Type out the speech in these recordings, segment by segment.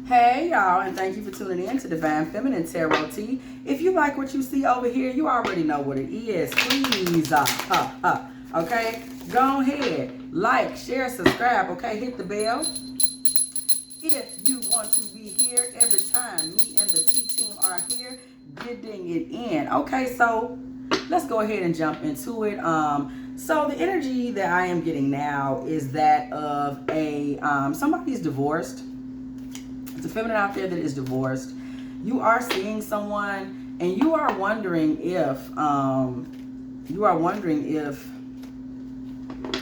Hey y'all, and thank you for tuning in to Divine Feminine Tarot Tea. If you like what you see over here, you already know what it is. Please, okay? Go ahead, like, share, subscribe, okay? Hit the bell. If you want to be here every time me and the Tea team are here, getting it in. Okay, so let's go ahead and jump into it. So the energy that I am getting now is that of a somebody's divorced. It's a feminine out there that is divorced. You are seeing someone, and you are wondering if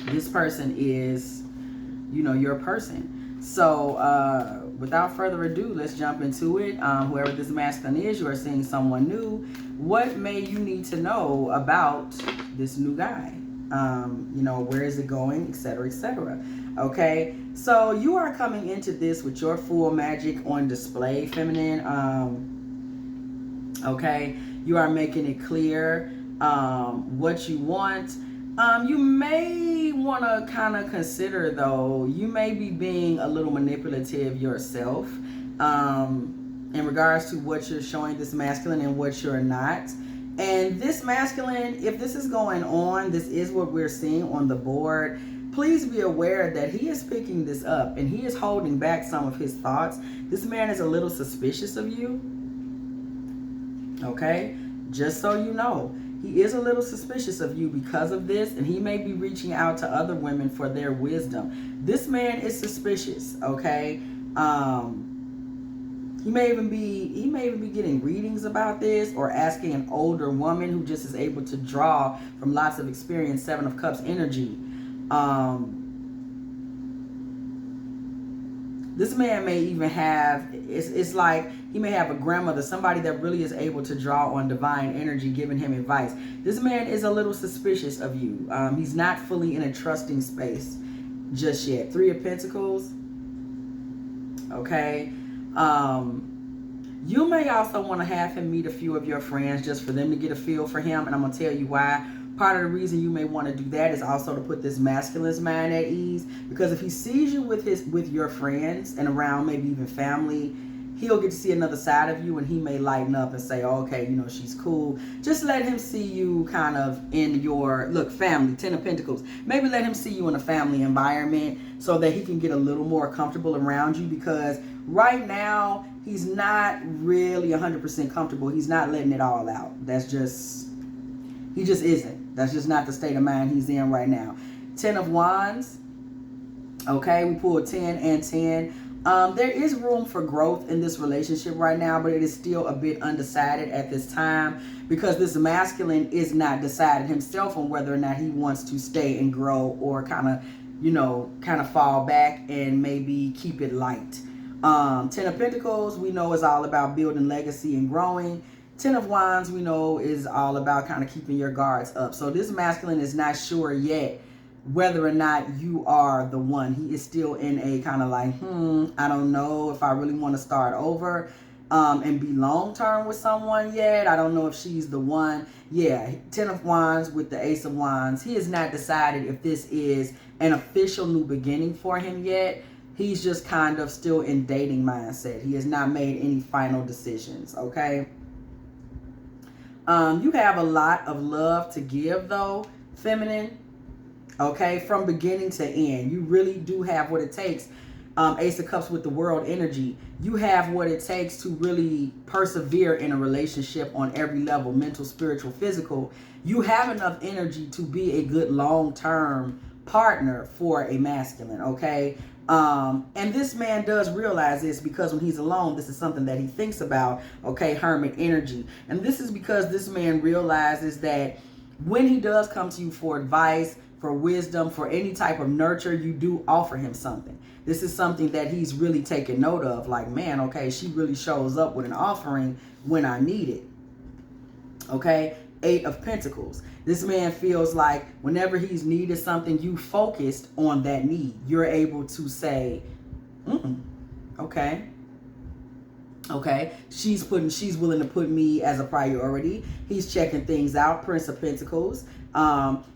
this person is, your person. So without further ado, let's jump into it. Whoever this masculine is, you are seeing someone new. What may you need to know about this new guy? Where is it going, etc., etc. Okay, so you are coming into this with your full magic on display, feminine. Okay, you are making it clear what you want. You may want to kind of consider, though, you may be being a little manipulative yourself in regards to what you're showing this masculine and what you're not. And this masculine, if this is going on, this is what we're seeing on the board. Please be aware that he is picking this up and he is holding back some of his thoughts. This man is a little suspicious of you. Okay? Just so you know, he is a little suspicious of you because of this, and he may be reaching out to other women for their wisdom. This man is suspicious, okay? He may even be getting readings about this, or asking an older woman who just is able to draw from lots of experience, Seven of Cups energy. This man may even have, it's like he may have a grandmother, somebody that really is able to draw on divine energy, giving him advice. This man is a little suspicious of you. He's not fully in a trusting space just yet. Three of Pentacles. Okay. You may also want to have him meet a few of your friends just for them to get a feel for him. And I'm going to tell you why. Part of the reason you may want to do that is also to put this masculine's mind at ease. Because if he sees you with your friends and around maybe even family, he'll get to see another side of you, and he may lighten up and say, oh, okay, she's cool. Just let him see you kind of in your, family, Ten of Pentacles. Maybe let him see you in a family environment so that he can get a little more comfortable around you, because right now he's not really 100% comfortable. He's not letting it all out. He just isn't. That's just not the state of mind he's in right now. 10 of Wands. Okay, we pulled 10 and 10. There is room for growth in this relationship right now, but it is still a bit undecided at this time, because this masculine is not decided himself on whether or not he wants to stay and grow, or kind of fall back and maybe keep it light. 10 of Pentacles, we know, is all about building legacy and growing. 10 of Wands, we know, is all about kind of keeping your guards up. So this masculine is not sure yet whether or not you are the one. He is still in a kind of like, I don't know if I really want to start over and be long-term with someone yet. I don't know if she's the one. Yeah, 10 of Wands with the Ace of Wands. He has not decided if this is an official new beginning for him yet. He's just kind of still in dating mindset. He has not made any final decisions, okay? You have a lot of love to give, though, feminine. Okay, from beginning to end, you really do have what it takes. Ace of Cups with the World energy. You have what it takes to really persevere in a relationship on every level, mental, spiritual, physical. You have enough energy to be a good long-term partner for a masculine, okay? And this man does realize this, because when he's alone, this is something that he thinks about, okay, hermit energy. And this is because this man realizes that when he does come to you for advice, for wisdom, for any type of nurture, you do offer him something. This is something that he's really taken note of. Like, man, okay, she really shows up with an offering when I need it. Okay, 8 of Pentacles. This man feels like whenever he's needed something, you focused on that need. You're able to say, okay. Okay, she's willing to put me as a priority. He's checking things out. Prince of Pentacles.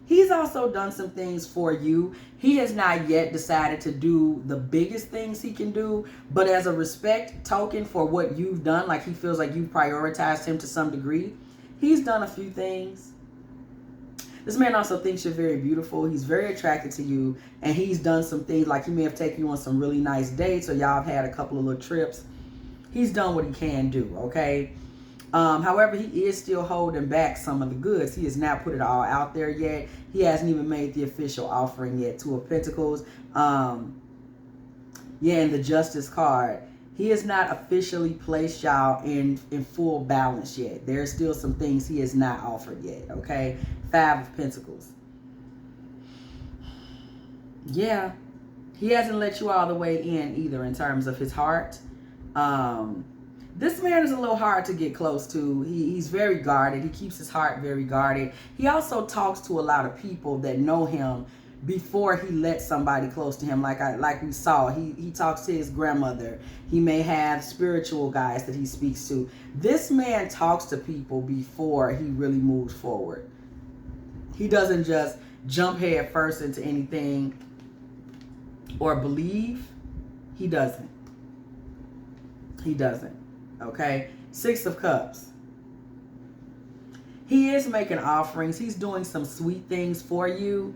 He's also done some things for you. He has not yet decided to do the biggest things he can do, but as a respect token for what you've done, like he feels like you've prioritized him to some degree, he's done a few things. This man also thinks you're very beautiful. He's very attracted to you, and he's done some things, like he may have taken you on some really nice dates, or y'all have had a couple of little trips. He's done what he can do, okay? However, he is still holding back some of the goods. He has not put it all out there yet. He hasn't even made the official offering yet. Two of Pentacles. And the Justice card. He has not officially placed y'all in full balance yet. There's still some things he has not offered yet, okay? Five of Pentacles. Yeah. He hasn't let you all the way in either in terms of his heart. This man is a little hard to get close to. He's very guarded. He keeps his heart very guarded. He also talks to a lot of people that know him before he lets somebody close to him. Like we saw, he talks to his grandmother. He may have spiritual guys that he speaks to. This man talks to people before he really moves forward. He doesn't just jump head first into anything or believe. He doesn't. He doesn't. Okay, Six of Cups. He is making offerings. He's doing some sweet things for you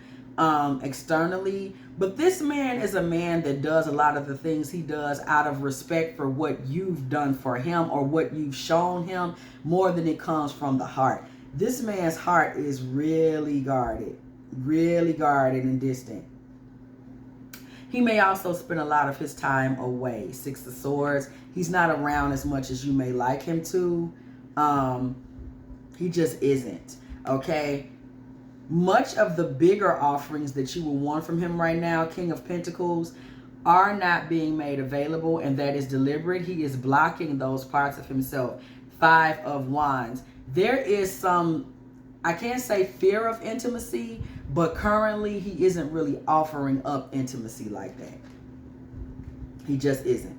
externally. But this man is a man that does a lot of the things he does out of respect for what you've done for him or what you've shown him, more than it comes from the heart. This man's heart is really guarded and distant. He may also spend a lot of his time away. Six of Swords. He's not around as much as you may like him to. He just isn't. Okay? Much of the bigger offerings that you will want from him right now, King of Pentacles, are not being made available, and that is deliberate. He is blocking those parts of himself. Five of Wands. There is some, I can't say fear of intimacy, but currently he isn't really offering up intimacy like that. He just isn't.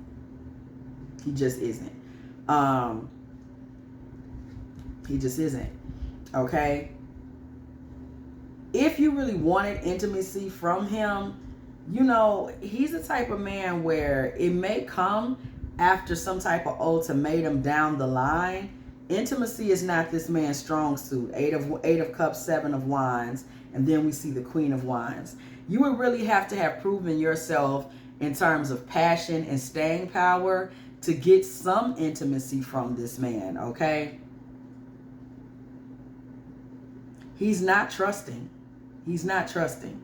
He just isn't. He just isn't. Okay? If you really wanted intimacy from him, you know, he's the type of man where it may come after some type of ultimatum down the line. Intimacy is not this man's strong suit. Eight of Cups, Seven of Wands, and then we see the Queen of Wands. You would really have to have proven yourself in terms of passion and staying power to get some intimacy from this man, okay? He's not trusting. He's not trusting.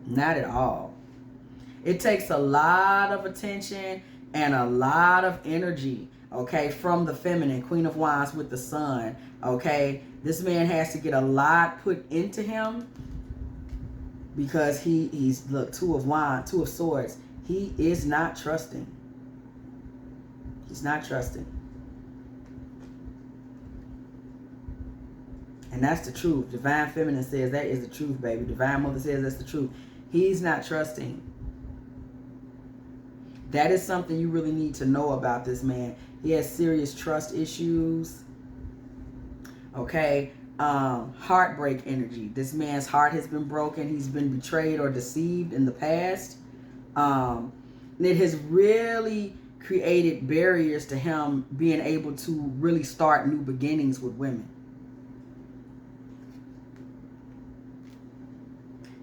Not at all. It takes a lot of attention and a lot of energy, okay, from the feminine. Queen of Wands with the Sun, okay? This man has to get a lot put into him because he's, look, Two of Swords. He is not trusting. He's not trusting. And that's the truth. Divine Feminine says that is the truth, baby. Divine Mother says that's the truth. He's not trusting. That is something you really need to know about this man. He has serious trust issues. Okay. Heartbreak energy. This man's heart has been broken. He's been betrayed or deceived in the past. It has really created barriers to him being able to really start new beginnings with women.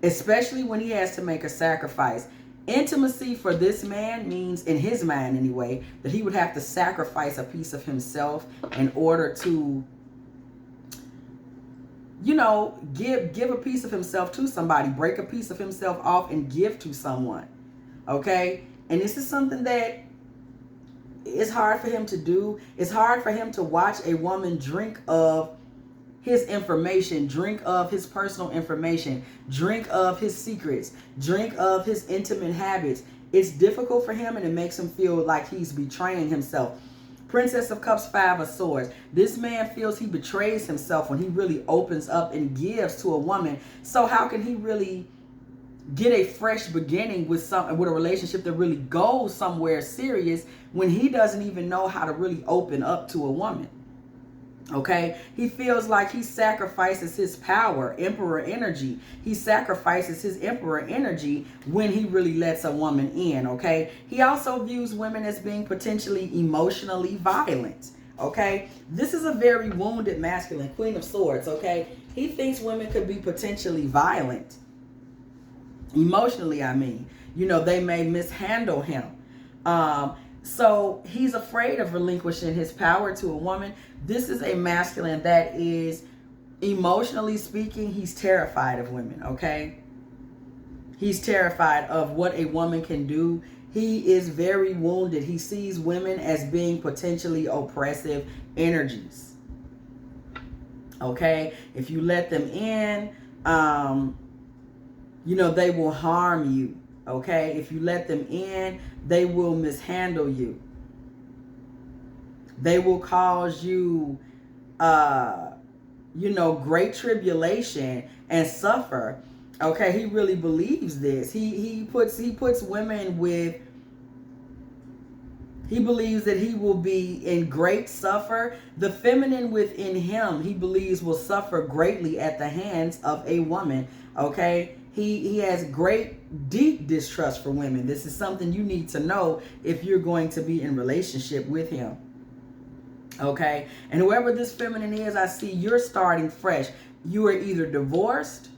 Especially when he has to make a sacrifice. Intimacy for this man means, in his mind anyway, that he would have to sacrifice a piece of himself in order to, you know, give a piece of himself to somebody, break a piece of himself off and give to someone. Okay? And this is something that is hard for him to do. It's hard for him to watch a woman drink of his information, drink of his personal information, drink of his secrets, drink of his intimate habits. It's difficult for him, and it makes him feel like he's betraying himself. Princess of Cups, Five of Swords. This man feels he betrays himself when he really opens up and gives to a woman. So how can he really get a fresh beginning with a relationship that really goes somewhere serious when he doesn't even know how to really open up to a woman. Okay, he feels like he sacrifices his power, emperor energy. He sacrifices his emperor energy when he really lets a woman in. Okay, he also views women as being potentially emotionally violent. Okay, this is a very wounded masculine, Queen of Swords. Okay, he thinks women could be potentially violent emotionally. I mean, you know, they may mishandle him. So he's afraid of relinquishing his power to a woman. This is a masculine that is, emotionally speaking, he's terrified of women, okay? He's terrified of what a woman can do. He is very wounded. He sees women as being potentially oppressive energies, okay? If you let them in, you know, they will harm you. Okay, if you let them in, they will mishandle you. They will cause you, you know, great tribulation and suffer. Okay, he really believes this. He puts women with. He believes that he will be in great suffer. The feminine within him, he believes, will suffer greatly at the hands of a woman. Okay. He has great, deep distrust for women. This is something you need to know if you're going to be in relationship with him. Okay? And whoever this feminine is, I see you're starting fresh. You are either divorced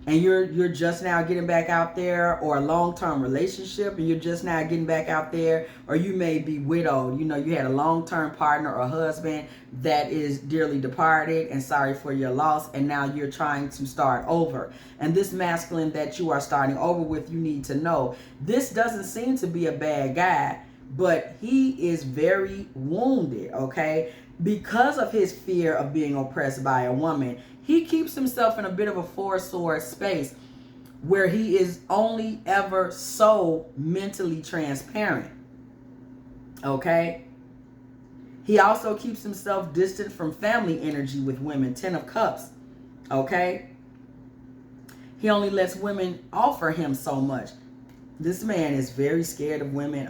and you're just now getting back out there, or a long-term relationship and you're just now getting back out there, or you may be widowed. You know, you had a long-term partner or husband that is dearly departed and sorry for your loss, and now you're trying to start over. And this masculine that you are starting over with, you need to know, this doesn't seem to be a bad guy, but he is very wounded, okay? Because of his fear of being oppressed by a woman, he keeps himself in a bit of a four-sword space where he is only ever so mentally transparent. Okay? He also keeps himself distant from family energy with women. 10 of Cups. Okay? He only lets women offer him so much. This man is very scared of women.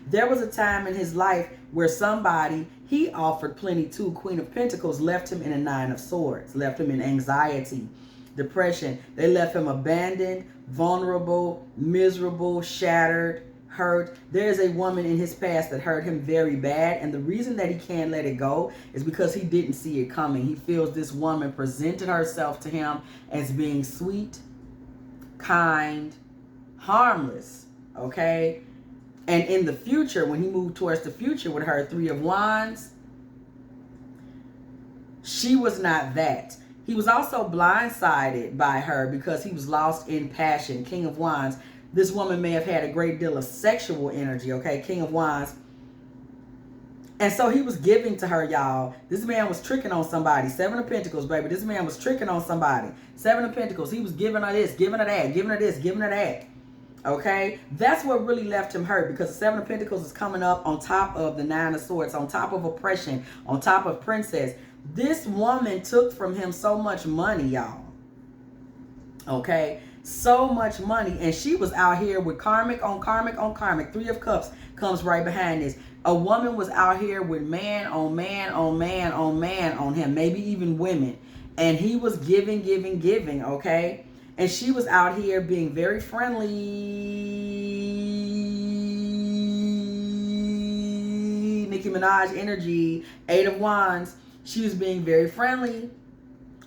There was a time in his life where somebody he offered plenty to. Queen of Pentacles left him in a 9 of Swords. Left him in anxiety, depression. They left him abandoned, vulnerable, miserable, shattered, hurt. There's a woman in his past that hurt him very bad. And the reason that he can't let it go is because he didn't see it coming. He feels this woman presented herself to him as being sweet, kind, harmless, okay? And in the future, when he moved towards the future with her 3 of Wands, she was not that. He was also blindsided by her because he was lost in passion. King of Wands. This woman may have had a great deal of sexual energy, okay? King of Wands. And so he was giving to her, y'all. This man was tricking on somebody. 7 of Pentacles, baby. This man was tricking on somebody. 7 of Pentacles. He was giving her this, giving her that, giving her this, giving her that. Okay? That's what really left him hurt, because the 7 of Pentacles is coming up on top of the 9 of Swords, on top of oppression, on top of Princess. This woman took from him so much money, y'all. Okay? So much money. And she was out here with karmic on karmic on karmic. 3 of Cups comes right behind this. A woman was out here with man on man on man on man on him, maybe even women. And he was giving, giving, giving, okay? And she was out here being very friendly. Nicki Minaj energy, 8 of Wands. She was being very friendly,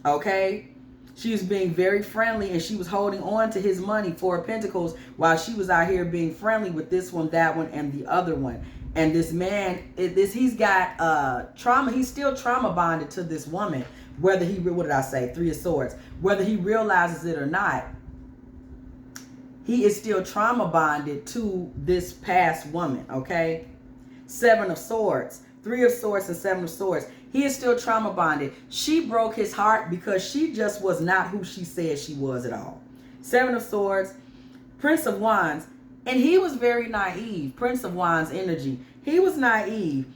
okay? She was being very friendly, and she was holding on to his money, 4 of Pentacles, while she was out here being friendly with this one, that one, and the other one. And this man, he's got trauma. He's still trauma bonded to this woman, whether he, what did I say? 3 of Swords. Whether he realizes it or not, he is still trauma bonded to this past woman, okay? 7 of Swords. 3 of Swords and 7 of Swords. He is still trauma bonded. She broke his heart because she just was not who she said she was at all. 7 of Swords. Prince of Wands. And he was very naive. Prince of Wands energy. He was naive.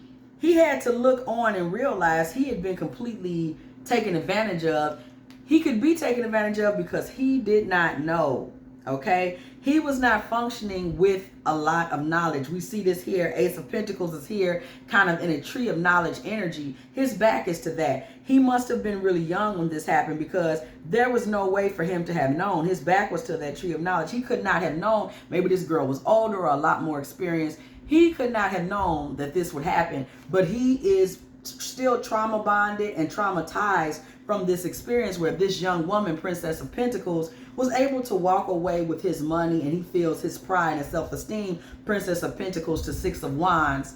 He had to look on and realize he had been completely taken advantage of. He could be taken advantage of because he did not know, Okay, he was not functioning with a lot of knowledge. We see this here. Ace of Pentacles is here, kind of in a tree of knowledge energy. His back is to that. He must have been really young when this happened, because there was no way for him to have known. His back was to that tree of knowledge. He could not have known. Maybe this girl was older or a lot more experienced. He could not have known that this would happen, but he is still trauma bonded and traumatized from this experience where this young woman, Princess of Pentacles, was able to walk away with his money, and he feels his pride and self-esteem. Princess of Pentacles to Six of Wands.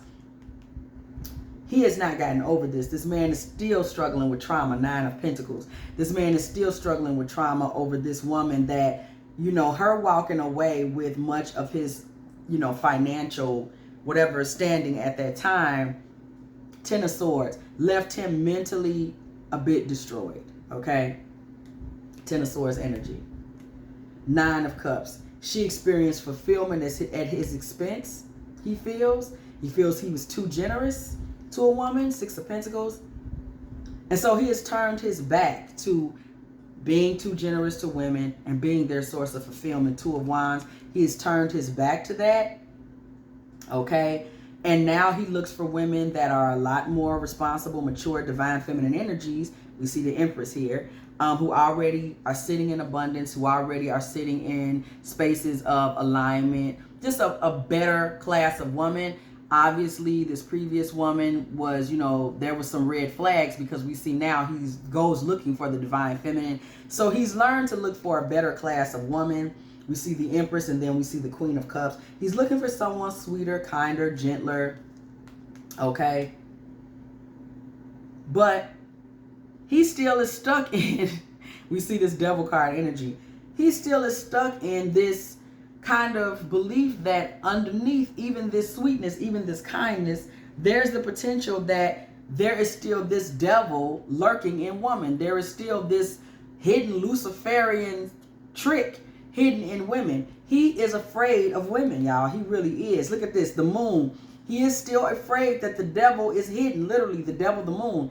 He has not gotten over this. This man is still struggling with trauma. Nine of Pentacles. This man is still struggling with trauma over this woman that, you know, her walking away with much of his, you know, financial, whatever standing at that time. Ten of Swords left him mentally a bit destroyed. Okay. Ten of Swords energy. Nine of Cups. She experienced fulfillment at his expense. He feels he was too generous to a woman. Six of Pentacles. And so he has turned his back to being too generous to women and being their source of fulfillment. Two of Wands. He has turned his back to that. Okay. And now he looks for women that are a lot more responsible, mature, divine feminine energies. We see the Empress here, who already are sitting in abundance, who already are sitting in spaces of alignment, just a better class of woman. Obviously, this previous woman was, you know, there was some red flags, because we see now he goes looking for the divine feminine. So he's learned to look for a better class of woman. We see the Empress, and then we see the Queen of Cups. He's looking for someone sweeter, kinder, gentler. Okay. But he still is stuck in, we see this Devil card energy. He still is stuck in this kind of belief that underneath even this sweetness, even this kindness, there's the potential that there is still this devil lurking in woman. There is still this hidden Luciferian trick hidden in women. He is afraid of women, y'all. He really is. Look at this, the moon. He is still afraid that the devil is hidden, literally the devil, the moon,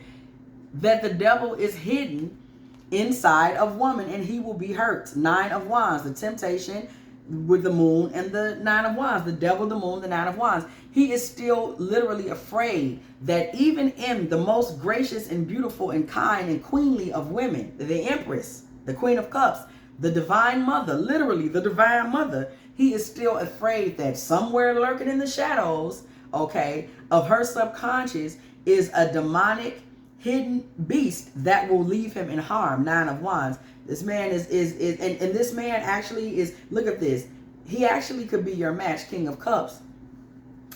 that the devil is hidden inside of woman, and he will be hurt. Nine of Wands, the temptation with the moon and the Nine of Wands, the devil, the moon, the Nine of Wands. He is still literally afraid that even in the most gracious and beautiful and kind and queenly of women, the Empress, the Queen of Cups, the divine mother, literally the divine mother, he is still afraid that somewhere lurking in the shadows, okay, of her subconscious is a demonic hidden beast that will leave him in harm. Nine of Wands. This man is and this man actually is, look at this, he actually could be your match, King of Cups,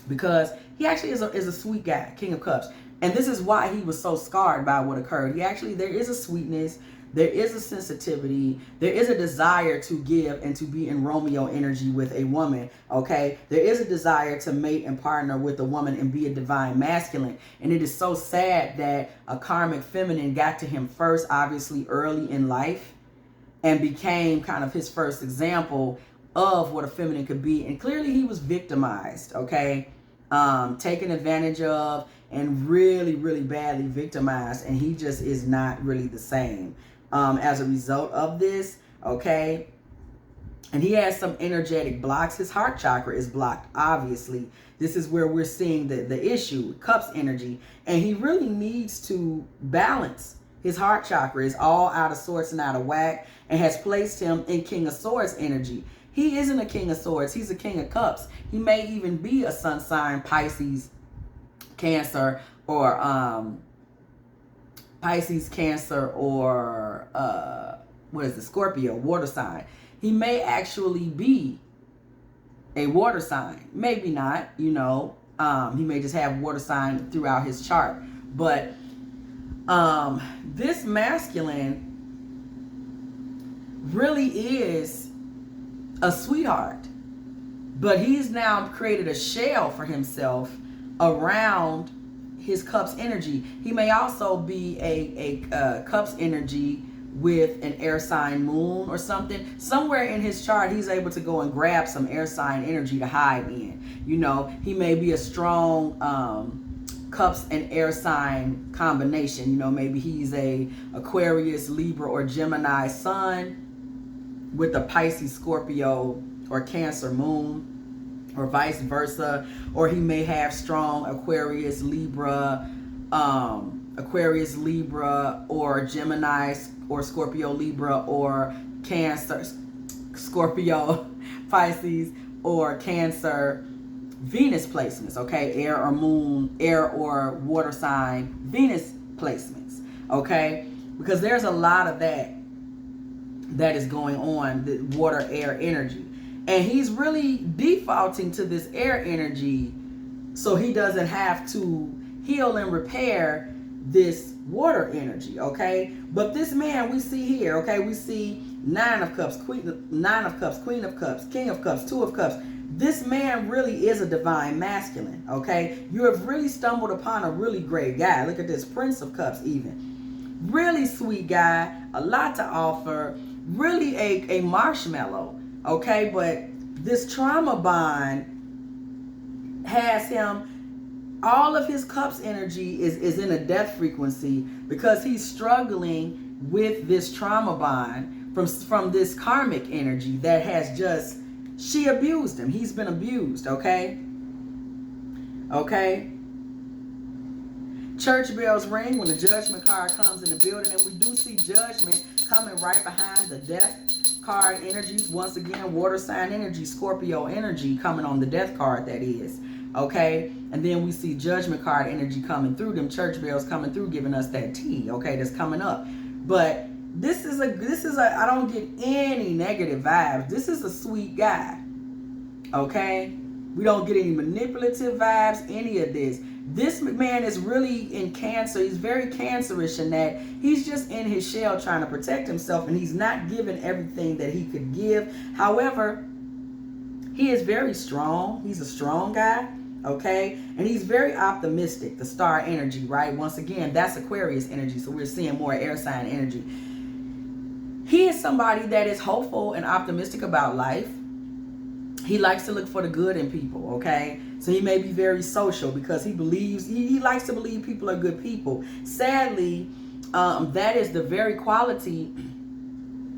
because he actually is a sweet guy, King of Cups. And this is why he was so scarred by what occurred. There is a sweetness, there is a sensitivity, there is a desire to give and to be in Romeo energy with a woman, okay? There is a desire to mate and partner with a woman and be a divine masculine. And it is so sad that a karmic feminine got to him first, obviously early in life, and became kind of his first example of what a feminine could be. And clearly he was victimized, okay? Taken advantage of and really, really badly victimized. And he just is not really the same as a result of this, okay? And he has some energetic blocks. His heart chakra is blocked, obviously. This is where we're seeing the issue, Cups energy. And he really needs to balance. His heart chakra is all out of sorts and out of whack, and has placed him in King of Swords energy. He isn't a King of Swords. He's a King of Cups. He may even be a sun sign, Pisces, Cancer, or Pisces, Cancer, or Scorpio, water sign. He may actually be a water sign. Maybe not, you know. He may just have water sign throughout his chart. But this masculine really is a sweetheart. But he's now created a shell for himself around his Cups energy. He may also be a Cups energy with an air sign moon or something. Somewhere in his chart, he's able to go and grab some air sign energy to hide in. You know, he may be a strong Cups and air sign combination. You know, maybe he's a Aquarius, Libra, or Gemini sun. with a Pisces, Scorpio, or Cancer moon, or vice versa, or he may have strong Aquarius, Libra, or Gemini, or Scorpio, Libra, or Cancer, Scorpio, Pisces, or Cancer, Venus placements, okay? Air or moon, air or water sign, Venus placements, okay? Because there's a lot of that is going on, the water, air energy. And he's really defaulting to this air energy so he doesn't have to heal and repair this water energy, okay? But this man we see here, okay, we see Nine of Cups, Queen of Cups, King of Cups, Two of Cups. This man really is a divine masculine, okay? You have really stumbled upon a really great guy. Look at this, Prince of Cups even. Really sweet guy, a lot to offer, really a marshmallow, okay? But this trauma bond has him, all of his cups energy is in a death frequency because he's struggling with this trauma bond from this karmic energy that has just, she abused him. He's been abused, okay? Okay? Church bells ring when the judgment card comes in the building, and we do see judgment coming right behind the death card energy. Once again, water sign energy, Scorpio energy coming on the death card, that is. Okay? And then we see judgment card energy coming through, them church bells coming through, giving us that tea, okay, that's coming up. But this is a I don't get any negative vibes. This is a sweet guy. Okay? We don't get any manipulative vibes, any of this. This man is really in Cancer. He's very cancerish in that he's just in his shell trying to protect himself, and he's not giving everything that he could give. However, he is very strong. He's a strong guy, okay? And he's very optimistic, the star energy, right? Once again, that's Aquarius energy, so we're seeing more air sign energy. He is somebody that is hopeful and optimistic about life. He likes to look for the good in people, okay? So he may be very social because he believes, he likes to believe people are good people. Sadly, that is the very quality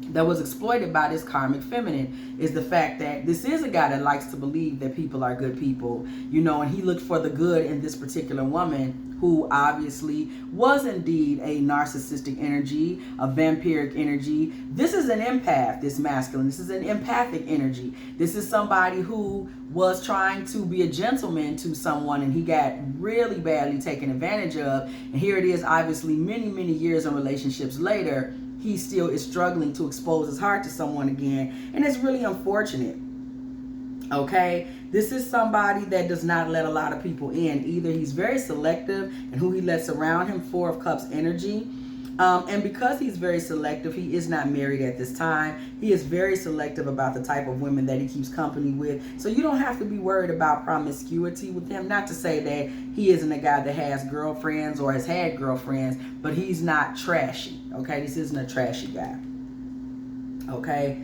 that was exploited by this karmic feminine, is the fact that this is a guy that likes to believe that people are good people, you know, and he looked for the good in this particular woman who obviously was indeed a narcissistic energy, a vampiric energy. This is an empath, this masculine. This is an empathic energy. This is somebody who was trying to be a gentleman to someone, and he got really badly taken advantage of. And here it is, obviously many, many years in relationships later, he still is struggling to expose his heart to someone again. And it's really unfortunate. Okay? This is somebody that does not let a lot of people in. Either he's very selective in who he lets around him, Four of Cups energy. And because he's very selective, he is not married at this time. He is very selective about the type of women that he keeps company with. So you don't have to be worried about promiscuity with him. Not to say that he isn't a guy that has girlfriends or has had girlfriends, but he's not trashy. Okay, this isn't a trashy guy. Okay.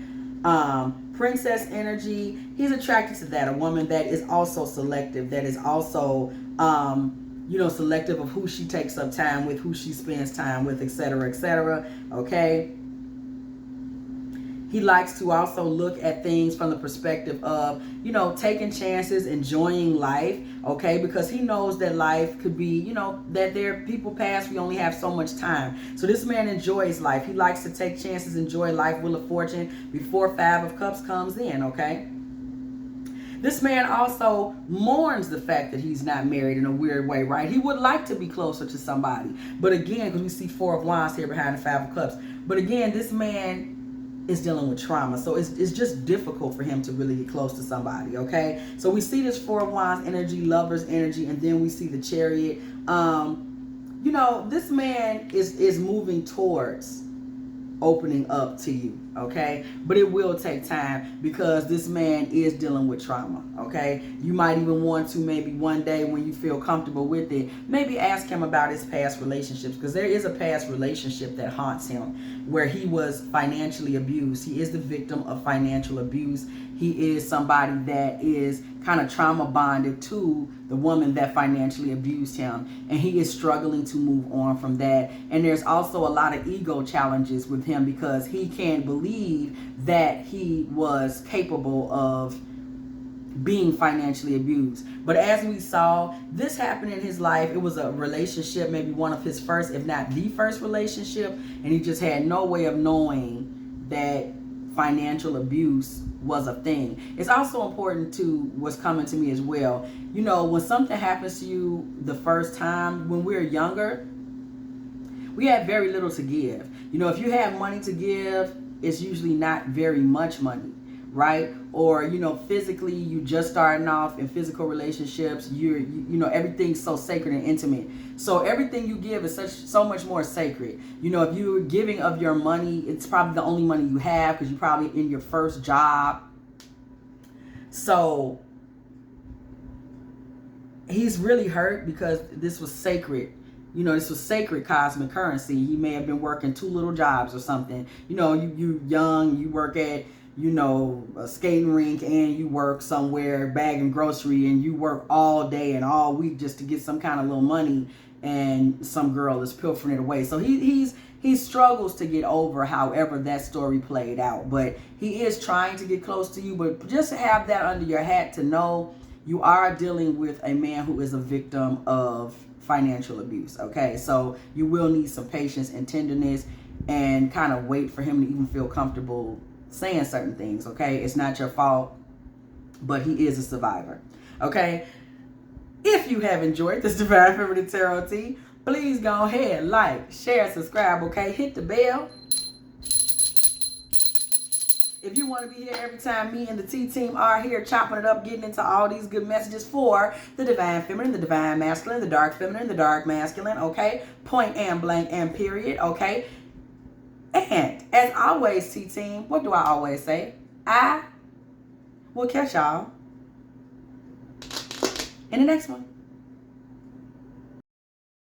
Princess energy, he's attracted to that, a woman that is also selective, that is also selective of who she takes up time with, who she spends time with, etc., etc. Okay. He likes to also look at things from the perspective of, taking chances, enjoying life, okay? Because he knows that life could be, that there people pass, we only have so much time. So this man enjoys life. He likes to take chances, enjoy life, Wheel of Fortune, before Five of Cups comes in, okay? This man also mourns the fact that he's not married in a weird way, right? He would like to be closer to somebody. But again, because we see Four of Wands here behind the Five of Cups. But again, this man is dealing with trauma. So it's just difficult for him to really get close to somebody, okay? So we see this Four of Wands energy, Lover's energy, and then we see the Chariot. This man is moving towards opening up to you, okay? But it will take time because this man is dealing with trauma, okay? You might even want to maybe one day when you feel comfortable with it, maybe ask him about his past relationships, because there is a past relationship that haunts him where he was financially abused. He is the victim of financial abuse. He is somebody that is kind of trauma bonded to the woman that financially abused him, and he is struggling to move on from that. And there's also a lot of ego challenges with him because he can't believe believe that he was capable of being financially abused. But as we saw, this happened in his life. It was a relationship, maybe one of his first, if not the first relationship, and he just had no way of knowing that financial abuse was a thing. It's also important to what's coming to me as well. You know, when something happens to you the first time, when we're younger, we have very little to give. You know, if you have money to give, it's usually not very much money, right? Or, you know, physically, you just starting off in physical relationships, you know, everything's so sacred and intimate. So everything you give is so much more sacred. You know, if you're giving of your money, it's probably the only money you have because you're probably in your first job. So he's really hurt because this was sacred. You know, this was sacred cosmic currency. He may have been working 2 little jobs or something. You know, you young, you work at, you know, a skating rink, and you work somewhere bagging grocery, and you work all day and all week just to get some kind of little money, and some girl is pilfering it away. So he struggles to get over however that story played out. But he is trying to get close to you. But just have that under your hat to know you are dealing with a man who is a victim of financial abuse. Okay, so you will need some patience and tenderness, and kind of wait for him to even feel comfortable saying certain things. Okay, it's not your fault, but he is a survivor. Okay, if you have enjoyed this Divine Feminine Tarot tea, please go ahead, like, share, subscribe. Okay, hit the bell. If you want to be here every time me and the T team are here chopping it up, getting into all these good messages for the Divine Feminine, the Divine Masculine, the Dark Feminine, the Dark Masculine, okay? Point and blank and period, okay? And as always, T team, what do I always say? I will catch y'all in the next one.